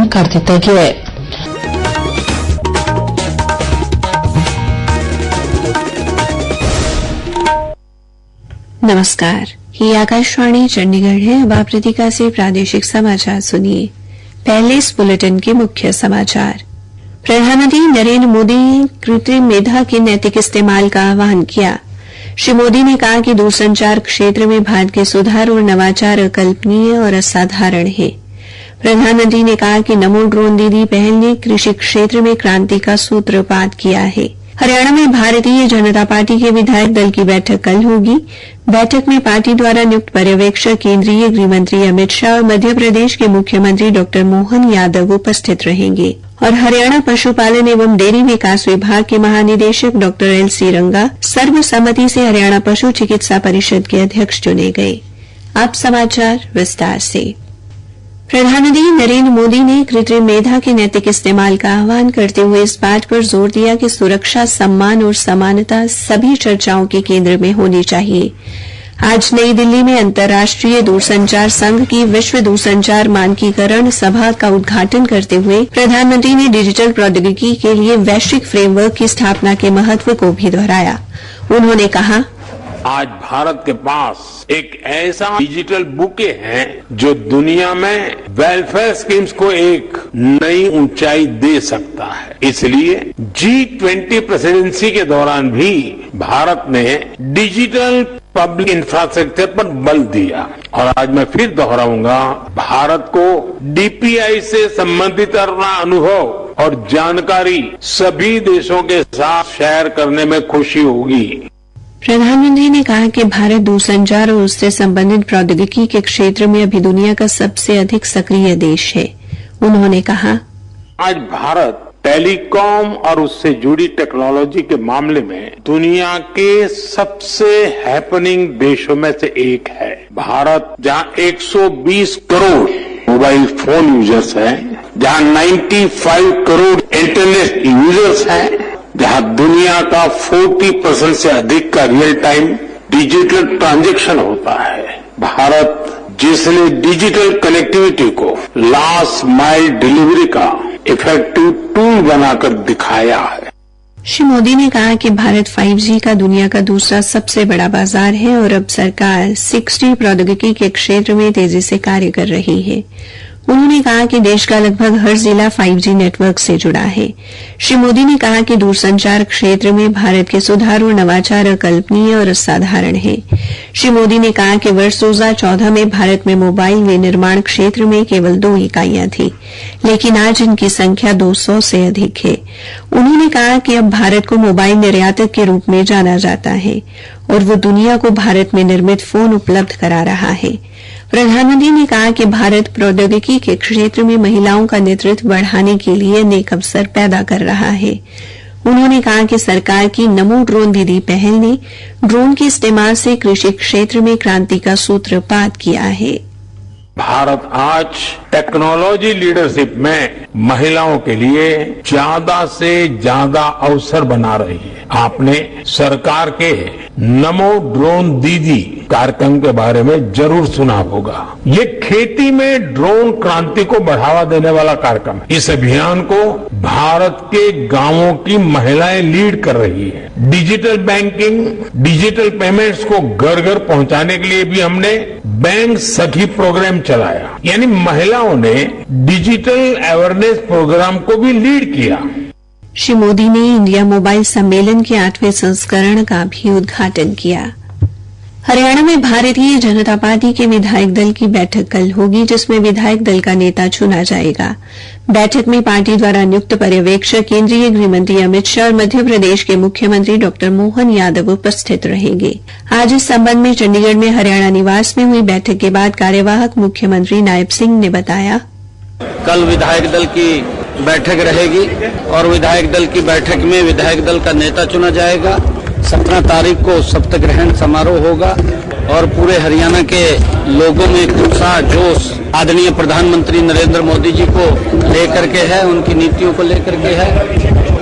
कर दिता गया है। नमस्कार, ये आकाशवाणी चंडीगढ़ है। अब आप रितिका से प्रादेशिक समाचार सुनिए। पहले इस बुलेटिन के मुख्य समाचार। प्रधानमंत्री नरेंद्र मोदी ने कृत्रिम मेधा के नैतिक इस्तेमाल का आह्वान किया। श्री मोदी ने कहा कि दूरसंचार क्षेत्र में भारत के सुधार और नवाचार अकल्पनीय और असाधारण है। प्रधानमंत्री ने कहा कि नमो ड्रोन दीदी पहल ने कृषि क्षेत्र में क्रांति का सूत्रपात किया है। हरियाणा में भारतीय जनता पार्टी के विधायक दल की बैठक कल होगी। बैठक में पार्टी द्वारा नियुक्त पर्यवेक्षक केंद्रीय गृह मंत्री अमित शाह और मध्य प्रदेश के मुख्यमंत्री डॉ मोहन यादव उपस्थित रहेंगे और हरियाणा पशुपालन एवं डेयरी विकास विभाग के महानिदेशक डॉ एल.सी. रंगा सर्वसम्मति से हरियाणा पशु चिकित्सा परिषद के अध्यक्ष चुने गए। अब समाचार विस्तार से। प्रधानमंत्री नरेंद्र मोदी ने कृत्रिम मेधा के नैतिक इस्तेमाल का आह्वान करते हुए इस बात पर जोर दिया कि सुरक्षा, सम्मान और समानता सभी चर्चाओं के केंद्र में होनी चाहिए। आज नई दिल्ली में अंतर्राष्ट्रीय दूरसंचार संघ की विश्व दूरसंचार मानकीकरण सभा का उद्घाटन करते हुए प्रधानमंत्री ने डिजिटल प्रौद्योगिकी के लिए वैश्विक फ्रेमवर्क की स्थापना के महत्व को भी दोहराया। उन्होंने कहा, आज भारत के पास एक ऐसा डिजिटल बुके है जो दुनिया में वेलफेयर स्कीम्स को एक नई ऊंचाई दे सकता है। इसलिए G20 प्रेसिडेंसी के दौरान भी भारत ने डिजिटल पब्लिक इंफ्रास्ट्रक्चर पर बल दिया और आज मैं फिर दोहराऊंगा, भारत को डीपीआई से संबंधित अपना अनुभव और जानकारी सभी देशों के साथ शेयर करने में खुशी होगी। प्रधानमंत्री ने कहा कि भारत दूरसंचार और उससे संबंधित प्रौद्योगिकी के क्षेत्र में अभी दुनिया का सबसे अधिक सक्रिय देश है। उन्होंने कहा, आज भारत टेलीकॉम और उससे जुड़ी टेक्नोलॉजी के मामले में दुनिया के सबसे हैपनिंग देशों में से एक है। भारत जहां 120 करोड़ मोबाइल फोन यूजर्स हैं, जहां 95 करोड़ इंटरनेट यूजर्स हैं, जहां दुनिया का 40% से अधिक का रियल टाइम डिजिटल ट्रांजैक्शन होता है, भारत जिसने डिजिटल कनेक्टिविटी को लास्ट माइल डिलीवरी का इफेक्टिव टूल बनाकर दिखाया है। श्री मोदी ने कहा कि भारत 5G का दुनिया का दूसरा सबसे बड़ा बाजार है और अब सरकार 6G प्रौद्योगिकी के क्षेत्र में तेजी से कार्य कर रही है। उन्होंने कहा कि देश का लगभग हर जिला 5G नेटवर्क से जुड़ा है। श्री मोदी ने कहा कि दूरसंचार क्षेत्र में भारत के सुधार और नवाचार अकल्पनीय और असाधारण है। श्री मोदी ने कहा कि वर्ष 2014 में भारत में मोबाइल विनिर्माण क्षेत्र में केवल 2 इकाइयां थी, लेकिन आज इनकी संख्या 200 से अधिक है। उन्होंने कहा कि अब भारत को मोबाइल निर्यातक के रूप में जाना जाता है और वो दुनिया को भारत में निर्मित फोन उपलब्ध करा रहा है। प्रधानमंत्री ने कहा कि भारत प्रौद्योगिकी के क्षेत्र में महिलाओं का नेतृत्व बढ़ाने के लिए अनेक अवसर पैदा कर रहा है। उन्होंने कहा कि सरकार की नमो ड्रोन दीदी पहल ने ड्रोन के इस्तेमाल से कृषि क्षेत्र में क्रांति का सूत्रपात किया है। भारत आज टेक्नोलॉजी लीडरशिप में महिलाओं के लिए ज्यादा से ज्यादा अवसर बना रही है। आपने सरकार के नमो ड्रोन दीदी कार्यक्रम के बारे में जरूर सुना होगा। ये खेती में ड्रोन क्रांति को बढ़ावा देने वाला कार्यक्रम है। इस अभियान को भारत के गांवों की महिलाएं लीड कर रही है। डिजिटल बैंकिंग, डिजिटल पेमेंट्स को घर घर पहुंचाने के लिए भी हमने बैंक सखी प्रोग्राम चलाया, यानी महिलाओं ने डिजिटल अवेयरनेस प्रोग्राम को भी लीड किया। श्री मोदी ने इंडिया मोबाइल सम्मेलन के 8वें संस्करण का भी उद्घाटन किया। हरियाणा में भारतीय जनता पार्टी के विधायक दल की बैठक कल होगी, जिसमें विधायक दल का नेता चुना जाएगा। बैठक में पार्टी द्वारा नियुक्त पर्यवेक्षक केंद्रीय गृह मंत्री अमित शाह और मध्य प्रदेश के मुख्यमंत्री डॉ मोहन यादव उपस्थित रहेंगे। आज इस संबंध में चंडीगढ़ में हरियाणा निवास में हुई बैठक के बाद कार्यवाहक मुख्यमंत्री नायब सिंह ने बताया, कल विधायक दल की बैठक रहेगी और विधायक दल की बैठक में विधायक दल का नेता चुना जाएगा। 17 तारीख को शपथ ग्रहण समारोह होगा और पूरे हरियाणा के लोगों में उत्साह, जोश आदरणीय प्रधानमंत्री नरेंद्र मोदी जी को लेकर के है, उनकी नीतियों को लेकर के है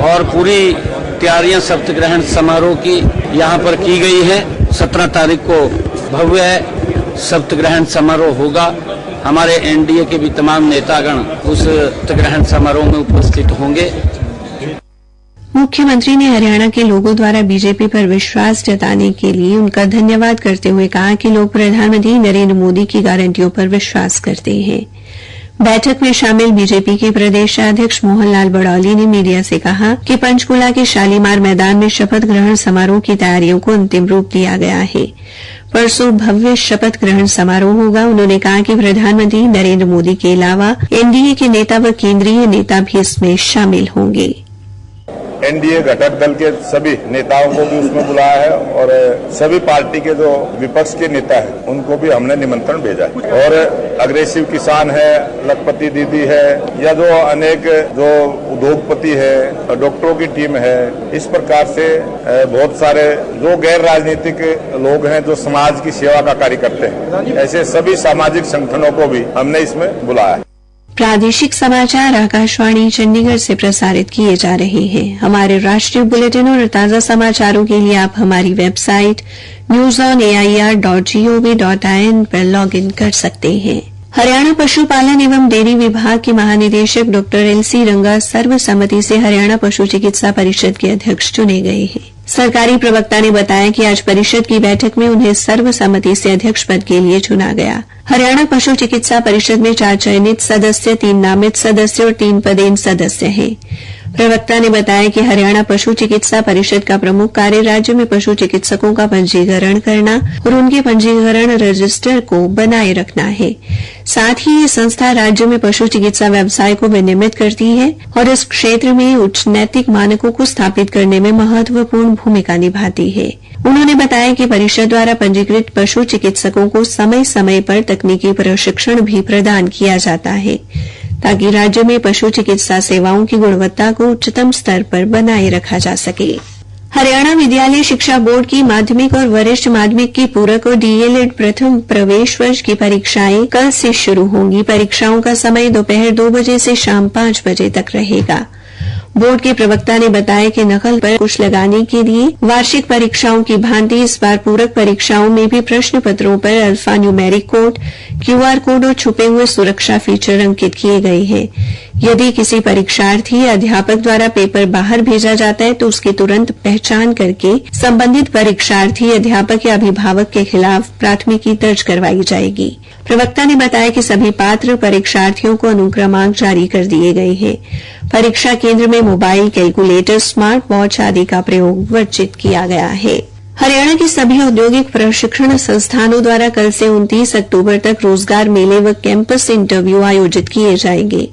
और पूरी तैयारियां शपथ ग्रहण समारोह की यहाँ पर की गई है। 17 तारीख को भव्य शपथ ग्रहण समारोह होगा हमारे एनडीए के भी तमाम नेतागण उस शपथ ग्रहण समारोह में उपस्थित होंगे। मुख्यमंत्री ने हरियाणा के लोगों द्वारा बीजेपी पर विश्वास जताने के लिए उनका धन्यवाद करते हुए कहा कि लोग प्रधानमंत्री नरेंद्र मोदी की गारंटियों पर विश्वास करते हैं। बैठक में शामिल बीजेपी के प्रदेशाध्यक्ष मोहन लाल बड़ौली ने मीडिया से कहा कि पंचकुला के शालीमार मैदान में शपथ ग्रहण समारोह की तैयारियों को अंतिम रूप दिया गया है। परसों भव्य शपथ ग्रहण समारोह होगा। उन्होंने कहा कि प्रधानमंत्री नरेंद्र मोदी के अलावा एनडीए के नेता व केंद्रीय नेता भी इसमें शामिल होंगे। एनडीए घटक दल के सभी नेताओं को भी उसमें बुलाया है और सभी पार्टी के जो विपक्ष के नेता हैं उनको भी हमने निमंत्रण भेजा है। और अग्रेसिव किसान है, लखपति दीदी है, या जो अनेक जो उद्योगपति है, डॉक्टरों की टीम है, इस प्रकार से बहुत सारे जो गैर राजनीतिक लोग हैं जो समाज की सेवा का कार्य करते हैं, ऐसे सभी सामाजिक संगठनों को भी हमने इसमें बुलाया है। प्रादेशिक समाचार आकाशवाणी चंडीगढ़ से प्रसारित किए जा रहे हैं। हमारे राष्ट्रीय बुलेटिन और ताजा समाचारों के लिए आप हमारी वेबसाइट newsonair.gov.in पर लॉगिन कर सकते हैं। हरियाणा पशुपालन एवं डेयरी विभाग के महानिदेशक डॉ एलसी रंगा सर्वसम्मति से हरियाणा पशु चिकित्सा परिषद के अध्यक्ष चुने गए हैं। सरकारी प्रवक्ता ने बताया कि आज परिषद की बैठक में उन्हें सर्वसम्मति से अध्यक्ष पद के लिए चुना गया। हरियाणा पशु चिकित्सा परिषद में 4 चयनित सदस्य, 3 नामित सदस्य और 3 पदेन सदस्य हैं। प्रवक्ता ने बताया कि हरियाणा पशु चिकित्सा परिषद का प्रमुख कार्य राज्य में पशु चिकित्सकों का पंजीकरण करना और उनके पंजीकरण रजिस्टर को बनाए रखना है। साथ ही ये संस्था राज्य में पशु चिकित्सा व्यवसाय को विनियमित करती है और इस क्षेत्र में उच्च नैतिक मानकों को स्थापित करने में महत्वपूर्ण भूमिका निभाती है। उन्होंने बताया कि परिषद द्वारा पंजीकृत पशु चिकित्सकों को समय समय पर तकनीकी प्रशिक्षण भी प्रदान किया जाता है ताकि राज्य में पशु चिकित्सा सेवाओं की गुणवत्ता को उच्चतम स्तर पर बनाए रखा जा सके। हरियाणा विद्यालय शिक्षा बोर्ड की माध्यमिक और वरिष्ठ माध्यमिक की पूरक और डीएलएड प्रथम प्रवेश वर्ष की परीक्षाएं कल से शुरू होंगी। परीक्षाओं का समय दोपहर 2 बजे से शाम 5 बजे तक रहेगा। बोर्ड के प्रवक्ता ने बताया कि नकल पर अंकुश लगाने के लिए वार्षिक परीक्षाओं की भांति इस बार पूरक परीक्षाओं में भी प्रश्न पत्रों पर alpha numeric code, QR code और छुपे हुए सुरक्षा फीचर अंकित किए गए हैं। यदि किसी परीक्षार्थी या अध्यापक द्वारा पेपर बाहर भेजा जाता है तो उसकी तुरंत पहचान करके संबंधित परीक्षार्थी, अध्यापक या अभिभावक के खिलाफ प्राथमिकी दर्ज करवाई जाएगी। प्रवक्ता ने बताया कि सभी पात्र परीक्षार्थियों को अनुक्रमांक जारी कर दिए गए हैं। परीक्षा केंद्र में मोबाइल, कैलकुलेटर, स्मार्ट वॉच आदि का प्रयोग वर्जित किया गया है। हरियाणा के सभी औद्योगिक प्रशिक्षण संस्थानों द्वारा कल से 29 अक्टूबर तक रोजगार मेले व कैंपस इंटरव्यू आयोजित किए जाएंगे।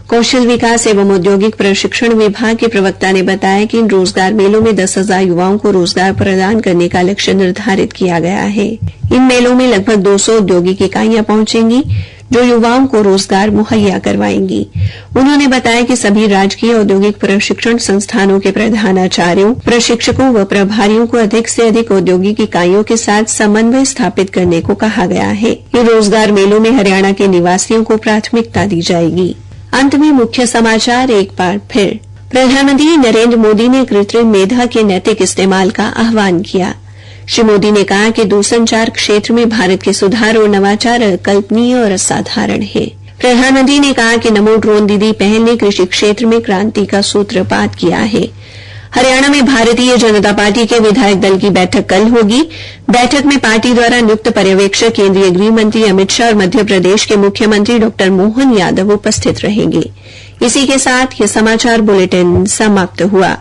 कौशल विकास एवं औद्योगिक प्रशिक्षण विभाग के प्रवक्ता ने बताया कि इन रोजगार मेलों में 10,000 युवाओं को रोजगार प्रदान करने का लक्ष्य निर्धारित किया गया है। इन मेलों में लगभग 200 औद्योगिक इकाइयां पहुंचेंगी जो युवाओं को रोजगार मुहैया करवाएंगी। उन्होंने बताया कि सभी राजकीय औद्योगिक प्रशिक्षण संस्थानों के प्रधानाचार्यों, प्रशिक्षकों व प्रभारियों को अधिक से अधिक औद्योगिक इकाइयों के साथ समन्वय स्थापित करने को कहा गया है। इन रोजगार मेलों में हरियाणा के निवासियों को प्राथमिकता दी जाएगी। अंत में मुख्य समाचार एक बार फिर। प्रधानमंत्री नरेंद्र मोदी ने कृत्रिम मेधा के नैतिक इस्तेमाल का आह्वान किया। श्री मोदी ने कहा कि दूरसंचार क्षेत्र में भारत के सुधार और नवाचार अकल्पनीय और असाधारण है। प्रधानमंत्री ने कहा कि नमो ड्रोन दीदी पहल ने कृषि क्षेत्र में क्रांति का सूत्रपात किया है। हरियाणा में भारतीय जनता पार्टी के विधायक दल की बैठक कल होगी। बैठक में पार्टी द्वारा नियुक्त पर्यवेक्षक केंद्रीय गृह मंत्री अमित शाह और मध्य प्रदेश के मुख्यमंत्री डॉ मोहन यादव उपस्थित रहेंगे। इसी के साथ यह समाचार बुलेटिन समाप्त हुआ।